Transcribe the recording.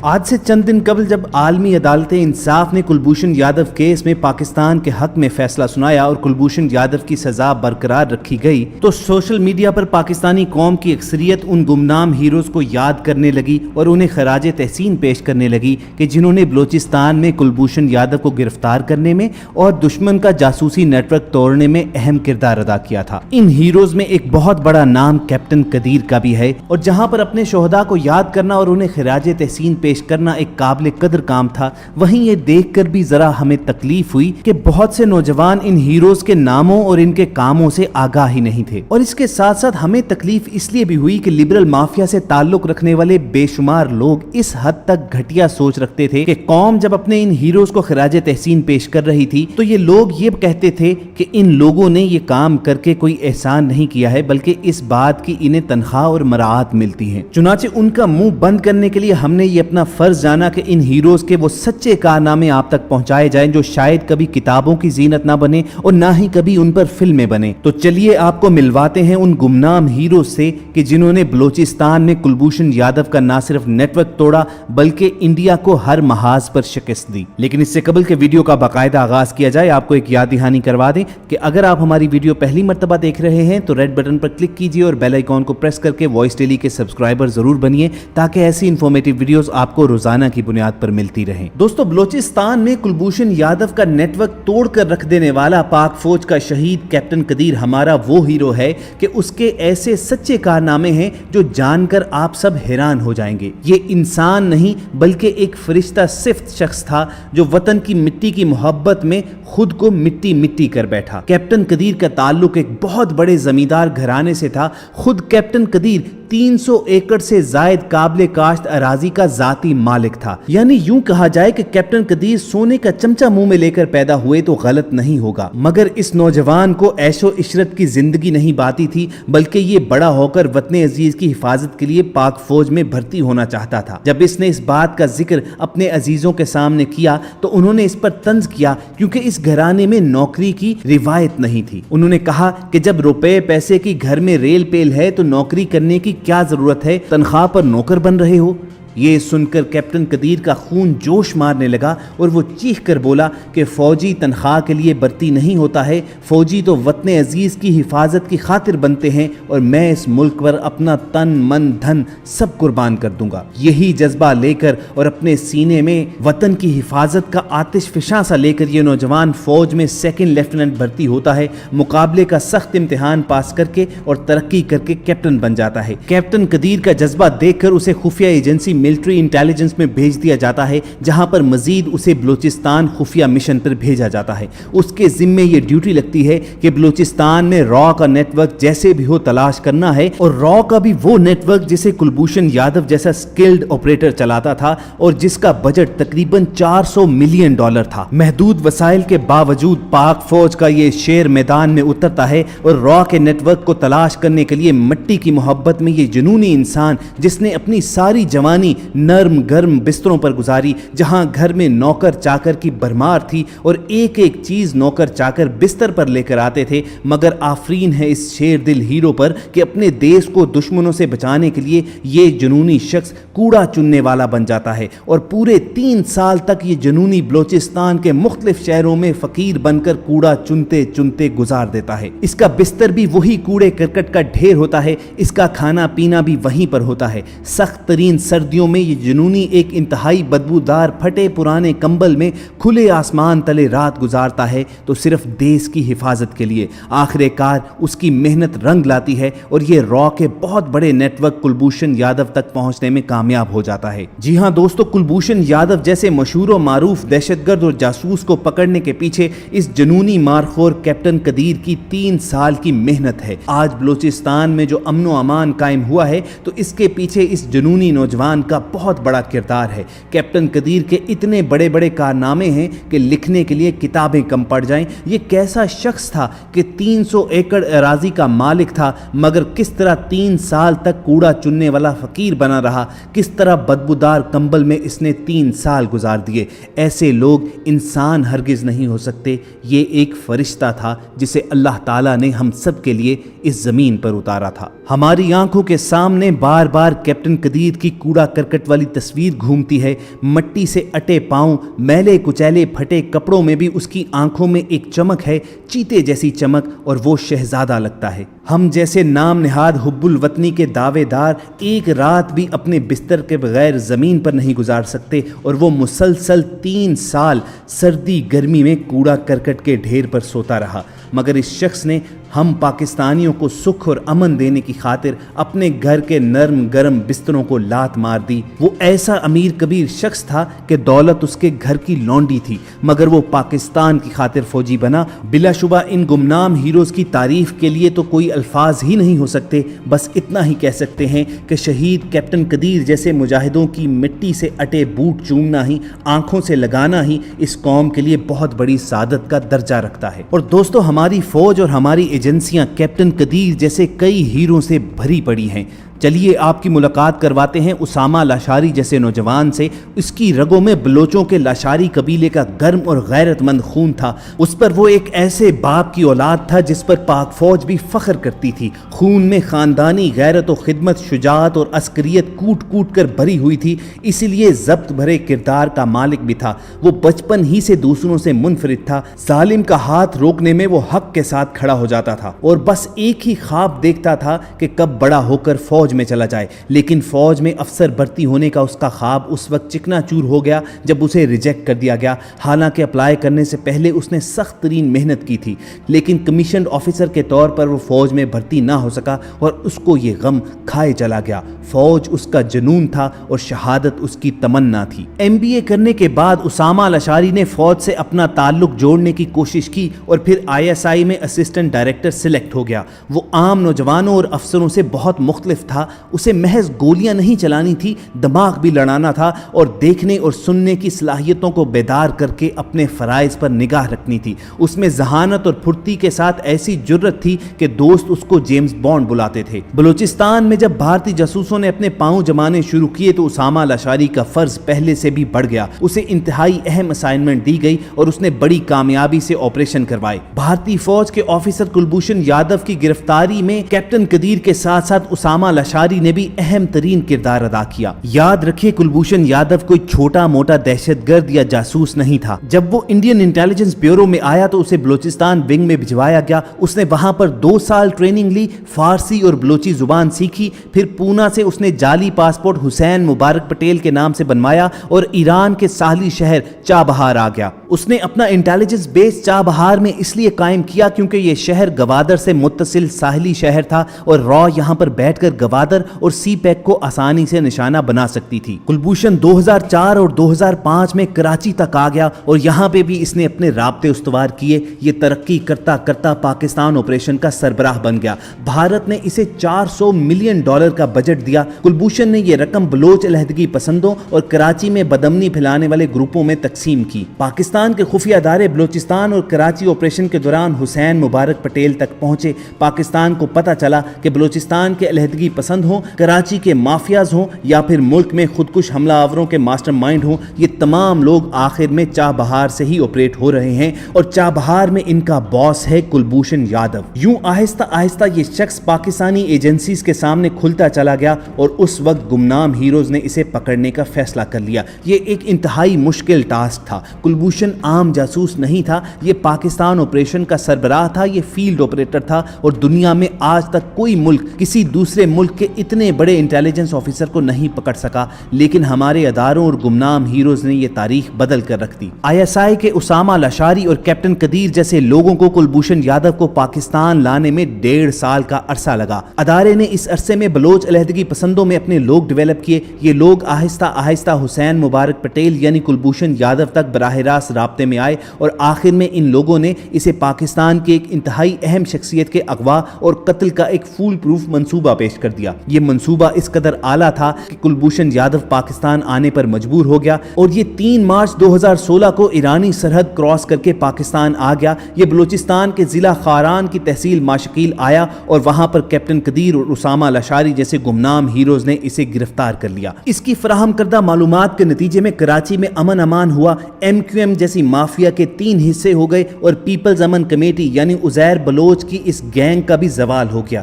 آج سے چند دن قبل جب عالمی عدالت انصاف نے کلبھوشن یادو کیس میں پاکستان کے حق میں فیصلہ سنایا اور کلبھوشن یادو کی سزا برقرار رکھی گئی تو سوشل میڈیا پر پاکستانی قوم کی اکثریت ان گمنام ہیروز کو یاد کرنے لگی اور انہیں خراج تحسین پیش کرنے لگی کہ جنہوں نے بلوچستان میں کلبھوشن یادو کو گرفتار کرنے میں اور دشمن کا جاسوسی نیٹ ورک توڑنے میں اہم کردار ادا کیا تھا۔ ان ہیروز میں ایک بہت بڑا نام کیپٹن قدیر کا بھی ہے، اور جہاں پر اپنے شہداء کو یاد کرنا اور انہیں خراج تحسین پیش کرنا ایک قابل قدر کام تھا، وہیں یہ دیکھ کر بھی ذرا ہمیں تکلیف ہوئی کہ بہت سے نوجوان ان ہیروز کے ناموں اور ان کے کاموں سے آگاہ ہی نہیں تھے۔ اور اس کے ساتھ ساتھ ہمیں تکلیف اس لیے بھی ہوئی کہ لبرل مافیا سے تعلق رکھنے والے بے شمار لوگ اس حد تک گھٹیا سوچ رکھتے تھے کہ قوم جب اپنے ان ہیروز کو خراج تحسین پیش کر رہی تھی تو یہ لوگ یہ کہتے تھے کہ ان لوگوں نے یہ کام کر کے کوئی احسان نہیں کیا ہے، بلکہ اس بات کی انہیں تنخواہ اور مراعات ملتی ہیں۔ چنانچہ ان کا منہ بند کرنے کے لیے ہم نے یہ اپنا فرض جانا کہ ان ہیروز کے وہ سچے کارنامے آپ تک پہنچائے جائیں جو شاید کبھی کتابوں کی زینت نہ بنے اور نہ ہی کبھی ان پر فلمیں بنے۔ تو چلیے آپ کو ملواتے ہیں ان گمنام ہیروز سے کہ جنہوں نے بلوچستان میں کلبھوشن یادو کا نہ صرف نیٹ ورک توڑا بلکہ انڈیا کو ہر محاذ پر شکست دی۔ لیکن اس سے قبل کہ ویڈیو کا باقاعدہ آغاز کیا جائے، آپ کو ایک یاد دہانی کروا دیں کہ اگر آپ ہماری ویڈیو پہلی مرتبہ دیکھ رہے ہیں تو ریڈ بٹن پر کلک کیجیے اور بیل آئیکن کو پریس کر کے وائس ڈیلی کے سبسکرائبر ضرور بنیے تاکہ ایسی انفارمیٹیو ویڈیوز آپ کو روزانہ کی بنیاد پر ملتی رہیں۔ دوستو، بلوچستان میں کلبھوشن یادو کا نیٹ ورک توڑ کر رکھ دینے والا پاک فوج کا شہید کیپٹن قدیر ہمارا وہ ہیرو ہے کہ اس کے ایسے سچے کارنامے ہیں جو جان کر آپ سب حیران ہو جائیں گے۔ یہ انسان نہیں بلکہ ایک فرشتہ صفت شخص تھا جو وطن کی مٹی کی محبت میں خود کو مٹی مٹی کر بیٹھا۔ کیپٹن قدیر کا تعلق ایک بہت بڑے زمیندار گھرانے سے تھا۔ خود کیپٹن قدیر 300 ایکڑ سے زائد قابل کاشت اراضی کا ذاتی مالک تھا۔ یعنی یوں کہا جائے کہ کیپٹن قدیر سونے کا چمچہ منہ میں لے کر پیدا ہوئے تو غلط نہیں ہوگا، مگر اس نوجوان کو عیش و عشرت کی زندگی نہیں باتی تھی، بلکہ یہ بڑا ہو کر وطن عزیز کی حفاظت کے لیے پاک فوج میں بھرتی ہونا چاہتا تھا۔ جب اس نے اس بات کا ذکر اپنے عزیزوں کے سامنے کیا تو انہوں نے اس پر طنز کیا، کیونکہ اس گھرانے میں نوکری کی روایت نہیں تھی۔ انہوں نے کہا کہ جب روپے پیسے کی گھر میں ریل پیل ہے تو نوکری کرنے کی کیا ضرورت ہے، تنخواہ پر نوکر بن رہے ہو۔ یہ سن کر کیپٹن قدیر کا خون جوش مارنے لگا اور وہ چیخ کر بولا کہ فوجی تنخواہ کے لیے بھرتی نہیں ہوتا ہے، فوجی تو وطن عزیز کی حفاظت کی خاطر بنتے ہیں، اور میں اس ملک پر اپنا تن من دھن سب قربان کر دوں گا۔ یہی جذبہ لے کر اور اپنے سینے میں وطن کی حفاظت کا آتش فشاں سا لے کر یہ نوجوان فوج میں سیکنڈ لیفٹیننٹ بھرتی ہوتا ہے، مقابلے کا سخت امتحان پاس کر کے اور ترقی کر کے کیپٹن بن جاتا ہے۔ کیپٹن قدیر کا جذبہ دیکھ کر اسے خفیہ ایجنسی ملٹری انٹیلیجنس میں بھیج دیا جاتا ہے، جہاں پر مزید اسے بلوچستان خفیہ مشن پر بھیجا جاتا ہے۔ اس کے ذمے یہ ڈیوٹی لگتی ہے کہ بلوچستان میں را کا نیٹ ورک جیسے بھی ہو تلاش کرنا ہے، اور را کا بھی وہ نیٹ ورک جسے کلبھوشن یادو جیسا سکلڈ آپریٹر چلاتا تھا اور جس کا بجٹ تقریباً $400 ملین تھا۔ محدود وسائل کے باوجود پاک فوج کا یہ شیر میدان میں اترتا ہے اور را کے نیٹ ورک کو تلاش کرنے کے لیے مٹی کی محبت میں یہ جنونی انسان جس نے اپنی ساری جوانی نرم گرم بستروں پر گزاری، جہاں گھر میں نوکر چاکر کی بھرمار تھی اور ایک ایک چیز نوکر چاکر بستر پر لے کر آتے تھے، مگر آفرین ہے اس شیر دل ہیرو پر کہ اپنے دیش کو دشمنوں سے بچانے کے لیے یہ جنونی شخص کوڑا چننے والا بن جاتا ہے، اور پورے 3 سال تک یہ جنونی بلوچستان کے مختلف شہروں میں فقیر بن کر کوڑا چنتے چنتے گزار دیتا ہے۔ اس کا بستر بھی وہی کوڑے کرکٹ کا ڈھیر ہوتا ہے، اس کا کھانا پینا بھی وہیں پر ہوتا ہے۔ سخت ترین سردیوں میں یہ جنونی ایک انتہائی بدبودار پھٹے پرانے کمبل میں کھلے آسمان تلے رات گزارتا ہے، تو صرف دیش کی حفاظت کے لیے۔ آخر کار اس کی محنت رنگ لاتی ہے اور یہ را کے بہت بڑے نیٹ ورک کلبھوشن یادو تک پہنچنے میں کامیاب ہو جاتا ہے۔ جی ہاں دوستو، کلبھوشن یادو جیسے مشہور و معروف دہشت گرد اور جاسوس کو پکڑنے کے پیچھے اس جنونی مارخور کیپٹن قدیر کی 3 سال کی محنت ہے۔ آج بلوچستان میں جو امن و امان قائم ہوا ہے تو اس کے پیچھے اس جنونی نوجوان کا بہت بڑا کردار ہے۔ کیپٹن قدیر کے اتنے بڑے بڑے کارنامے ہیں کہ لکھنے کے لیے کتابیں کم پڑ جائیں۔ یہ کیسا شخص تھا کہ 300 ایکڑ اراضی کا مالک تھا، مگر کس طرح 3 سال تک کوڑا چننے والا فقیر بنا رہا، کس طرح بدبودار کمبل میں اس نے 3 سال گزار دیے۔ ایسے لوگ انسان ہرگز نہیں ہو سکتے، یہ ایک فرشتہ تھا جسے اللہ تعالیٰ نے ہم سب کے لیے اس زمین پر اتارا تھا۔ ہماری آنکھوں کے سامنے بار بار کیپٹن قدیر کی کوڑا کرکٹ والی تصویر گھومتی ہے، مٹی سے اٹے پاؤں، میلے کچیلے پھٹے کپڑوں میں بھی اس کی آنکھوں میں ایک چمک ہے، چیتے جیسی چمک، اور وہ شہزادہ لگتا ہے۔ ہم جیسے نام نہاد حب الوطنی کے دعوے دار ایک رات بھی اپنے بستر کے بغیر زمین پر نہیں گزار سکتے، اور وہ مسلسل 3 سال سردی گرمی میں کوڑا کرکٹ کے ڈھیر پر سوتا رہا، مگر اس شخص نے ہم پاکستانیوں کو سکھ اور امن دینے کی خاطر اپنے گھر کے نرم گرم بستروں کو لات مار دی۔ وہ ایسا امیر کبیر شخص تھا کہ دولت اس کے گھر کی لونڈی تھی، مگر وہ پاکستان کی خاطر فوجی بنا۔ بلا شبہ ان گمنام ہیروز کی تعریف کے لیے تو کوئی الفاظ ہی نہیں ہو سکتے، بس اتنا ہی کہہ سکتے ہیں کہ شہید کیپٹن قدیر جیسے مجاہدوں کی مٹی سے اٹے بوٹ چومنا ہی، آنکھوں سے لگانا ہی اس قوم کے لیے بہت بڑی سعادت کا درجہ رکھتا ہے۔ اور دوستو، ہماری فوج اور ہماری ایجنسیاں کیپٹن قدیر جیسے کئی ہیروں سے بھری پڑی ہیں۔ چلیے آپ کی ملاقات کرواتے ہیں اسامہ لاشاری جیسے نوجوان سے۔ اس کی رگوں میں بلوچوں کے لاشاری قبیلے کا گرم اور غیرت مند خون تھا۔ اس پر وہ ایک ایسے باپ کی اولاد تھا جس پر پاک فوج بھی فخر کرتی تھی۔ خون میں خاندانی غیرت و خدمت، شجاعت اور عسکریت کوٹ کوٹ کر بھری ہوئی تھی، اسی لیے ضبط بھرے کردار کا مالک بھی تھا۔ وہ بچپن ہی سے دوسروں سے منفرد تھا۔ ظالم کا ہاتھ روکنے میں وہ حق کے ساتھ کھڑا ہو جاتا تھا اور بس ایک ہی خواب دیکھتا تھا کہ کب بڑا ہو کر فوج میں چلا جائے۔ لیکن فوج میں افسر بھرتی ہونے کا اس کا خواب اس وقت چکنا چور ہو گیا جب اسے ریجیکٹ کر دیا گیا، حالانکہ اپلائی کرنے سے پہلے اس نے سخت ترین محنت کی تھی، لیکن کمیشنڈ آفیسر کے طور پر وہ فوج میں بھرتی نہ ہو سکا اور اس کو یہ غم کھائے چلا گیا۔ فوج اس کا جنون تھا اور شہادت اس کی تمنا تھی۔ MBA کرنے کے بعد اسامہ لاشاری نے فوج سے اپنا تعلق جوڑنے کی کوشش کی اور پھر ISI میں اسسٹنٹ ڈائریکٹر سلیکٹ ہو گیا۔ وہ عام نوجوانوں اور افسروں سے بہت مختلف تھا۔ اسے محض گولیاں نہیں چلانی تھی، دماغ بھی لڑانا تھا اور دیکھنے اور سننے کی صلاحیتوں کو بیدار کر کے اپنے فرائض پر نگاہ رکھنی تھی۔ اس میں ذہانت اور پھرتی کے ساتھ ایسی جرت تھی کہ دوست اس کو جیمز بانڈ بلاتے تھے۔ بلوچستان میں جب بھارتی جاسوسوں نے اپنے پاؤں جمانے شروع کیے تو اسامہ لاشاری کا فرض پہلے سے بھی بڑھ گیا۔ اسے انتہائی اہم اسائنمنٹ دی گئی اور اس نے بڑی کامیابی سے آپریشن کروائے۔ بھارتی فوج کے آفیسر کلبھوشن یادو کی گرفتاری میں کیپٹن قدیر کے ساتھ ساتھ اسامہ لاشاری نے بھی اہم ترین کردار ادا کیا۔ یاد رکھیے کلبھوشن یادو کوئی چھوٹا موٹا دہشت گرد یا جاسوس نہیں تھا۔ جب وہ انڈین انٹیلیجنس بیورو میں آیا تو اسے بلوچستان ونگ میں بھجوایا گیا۔ اس نے وہاں پر 2 سال ٹریننگ لی، فارسی اور بلوچی زبان سیکھی، پھر پونا سے اس نے جعلی پاسپورٹ حسین مبارک پٹیل کے نام سے بنوایا اور ایران کے ساحلی شہر چابہار آ گیا۔ اس نے اپنا انٹیلیجنس بیس چابہار میں اس لیے قائم کیا کیونکہ یہ شہر گوادر سے متصل ساحلی شہر تھا اور را یہاں پر بیٹھ کر گوادر اور سی پیک کو آسانی سے نشانہ بنا سکتی تھی۔ کلبھوشن 2004 اور 2005 میں کراچی تک آ گیا اور یہاں پہ بھی اس نے اپنے رابطے استوار کیے۔ یہ ترقی کرتا کرتا پاکستان آپریشن کا سربراہ بن گیا۔ بھارت نے اسے $400 ملین کا بجٹ دیا۔ کلبھوشن نے یہ رقم بلوچ علیحدگی پسندوں اور کراچی میں بدامنی پھیلانے والے گروپوں میں تقسیم کی۔ پاکستان کے خفیہ ادارے بلوچستان اور کراچی آپریشن کے دوران حسین مبارک پٹیل تک پہنچے۔ پاکستان کو پتہ چلا کہ بلوچستان کے علیحدگی پسند ہوں، کراچی کے مافیاز ہوں یا پھر ملک میں خودکش حملہ آوروں کے ماسٹر مائنڈ ہوں، یہ تمام لوگ آخر میں چابہار سے ہی آپریٹ ہو رہے ہیں اور چابہار میں ان کا باس ہے کلبھوشن یادو۔ یوں آہستہ آہستہ یہ شخص پاکستانی ایجنسیز کے سامنے کھلتا چلا گیا اور اس وقت گمنام ہیروز نے اسے پکڑنے کا فیصلہ کر لیا۔ یہ ایک انتہائی مشکل ٹاسک تھا۔ کلبھوشن عام جاسوس نہیں تھا، یہ پاکستان آپریشن کا سربراہ تھا، یہ فیلڈ آپریٹر تھا اور دنیا میں آج تک کوئی ملک کسی دوسرے ملک کے اتنے بڑے انٹیلیجنس آفیسر کو نہیں پکڑ سکا، لیکن ہمارے اداروں اور گمنام ہیروز نے یہ تاریخ بدل کر رکھ دی۔ ISI کے اسامہ لاشاری اور کیپٹن قدیر جیسے لوگوں کو کلبھوشن یادو کو پاکستان لانے میں 1.5 سال کا عرصہ لگا۔ ادارے نے اس عرصے میں بلوچ علیحدگی پسندوں میں اپنے لوگ ڈیولپ کیے۔ یہ لوگ آہستہ آہستہ حسین مبارک پٹیل یعنی کلبھوشن یادو تک براہ راست رابطے میں آئے اور آخر میں ان لوگوں نے اسے پاکستان کے ایک انتہائی اہم شخصیت کے اغوا اور قتل کا ایک فول پروف منصوبہ پیش کر دیا۔ یہ منصوبہ اس قدر اعلیٰ تھا کہ کلبھوشن یادو پاکستان آنے پر مجبور ہو گیا اور یہ 3 مارچ 2016 کو ایرانی سرحد کراس کر کے پاکستان آ گیا۔ یہ بلوچستان کے ضلع خاران کی تحصیل ماشکیل آیا اور وہاں پر کیپٹن قدیر اور اسامہ لاشاری جیسے گمنام ہیروز نے اسے گرفتار کر لیا۔ اس کی فراہم کردہ معلومات کے نتیجے میں کراچی میں امن امان ہوا۔ MQM جیسی مافیا کے 3 حصے ہو گئے اور پیپلز امن کمیٹی یعنی عزیر بلوچ کی اس گینگ کا بھی زوال ہو گیا۔